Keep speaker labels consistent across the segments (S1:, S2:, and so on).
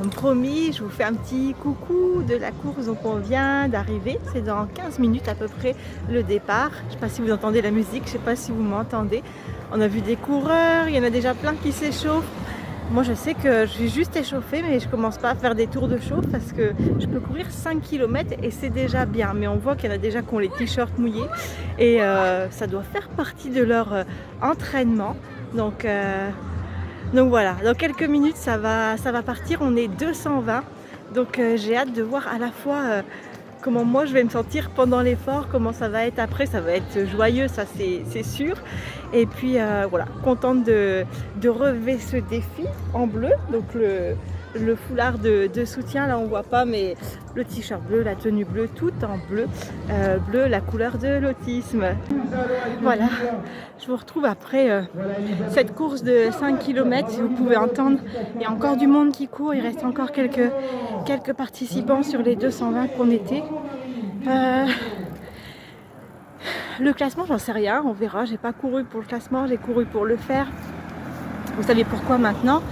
S1: comme promis, je vous fais un petit coucou de la course. Donc on vient d'arriver, c'est dans 15 minutes à peu près le départ. Je ne sais pas si vous entendez la musique, je ne sais pas si vous m'entendez. On a vu des coureurs, il y en a déjà plein qui s'échauffent. Moi je sais que je suis juste échauffée, mais je commence pas à faire des tours de chauffe parce que je peux courir 5 km et c'est déjà bien. Mais on voit qu'il y en a déjà qui ont les t-shirts mouillés et ça doit faire partie de leur entraînement. Donc voilà, dans quelques minutes ça va partir, on est 220. Donc j'ai hâte de voir à la fois comment moi je vais me sentir pendant l'effort, comment ça va être après, ça va être joyeux, ça c'est sûr. Et puis voilà, contente de relever ce défi en bleu, donc le foulard de soutien, là on voit pas, mais le t-shirt bleu, la tenue bleue, tout en bleu, bleu la couleur de l'autisme. Voilà, je vous retrouve après cette course de 5 km, si vous pouvez entendre, il y a encore du monde qui court, il reste encore quelques participants sur les 220 qu'on était. Le classement, j'en sais rien, on verra. J'ai pas couru pour le classement, j'ai couru pour le faire. Vous savez pourquoi maintenant.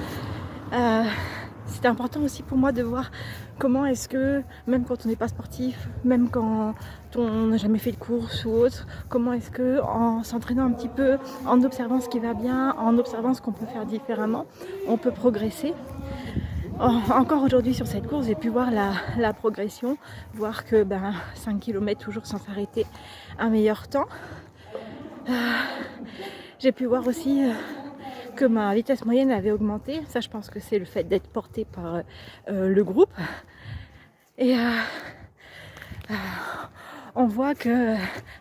S1: C'est important aussi pour moi de voir comment est-ce que, même quand on n'est pas sportif, même quand on n'a jamais fait de course ou autre, comment est-ce que, en s'entraînant un petit peu, en observant ce qui va bien, en observant ce qu'on peut faire différemment, on peut progresser. Encore aujourd'hui sur cette course, j'ai pu voir la progression, voir que 5 km toujours sans s'arrêter, un meilleur temps. J'ai pu voir aussi que ma vitesse moyenne avait augmenté. Ça, je pense que c'est le fait d'être portée par le groupe. Et on voit que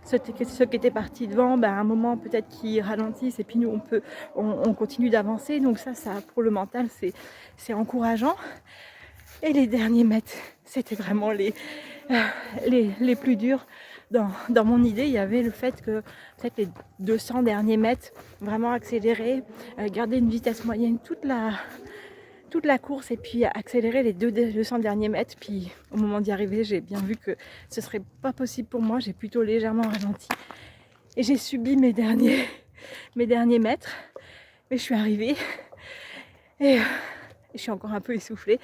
S1: ceux qui étaient partis devant, à un moment peut-être qu'ils ralentissent et puis nous on continue d'avancer. Donc ça pour le mental c'est encourageant. Et les derniers mètres, c'était vraiment les plus durs. Dans mon idée, il y avait le fait que peut-être les 200 derniers mètres, vraiment accélérer, garder une vitesse moyenne toute la course et puis accélérer les 200 derniers mètres. Puis au moment d'y arriver, j'ai bien vu que ce serait pas possible pour moi. J'ai plutôt légèrement ralenti et j'ai subi mes derniers mètres. Mais je suis arrivée et je suis encore un peu essoufflée.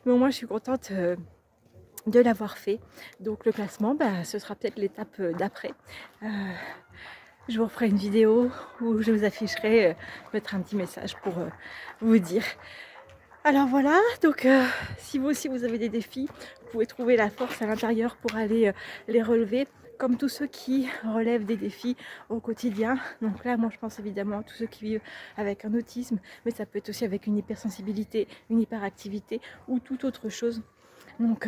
S1: Mais au moins, je suis contente de l'avoir fait. Donc le classement, ce sera peut-être l'étape d'après. Je vous referai une vidéo où je vous afficherai, mettre un petit message pour vous dire. Alors voilà, donc si vous aussi vous avez des défis, vous pouvez trouver la force à l'intérieur pour aller les relever, comme tous ceux qui relèvent des défis au quotidien. Donc là, moi je pense évidemment à tous ceux qui vivent avec un autisme, mais ça peut être aussi avec une hypersensibilité, une hyperactivité ou toute autre chose. Donc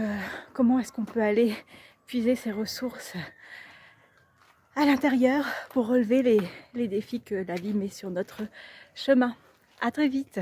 S1: comment est-ce qu'on peut aller puiser ces ressources à l'intérieur pour relever les défis que la vie met sur notre chemin. À très vite.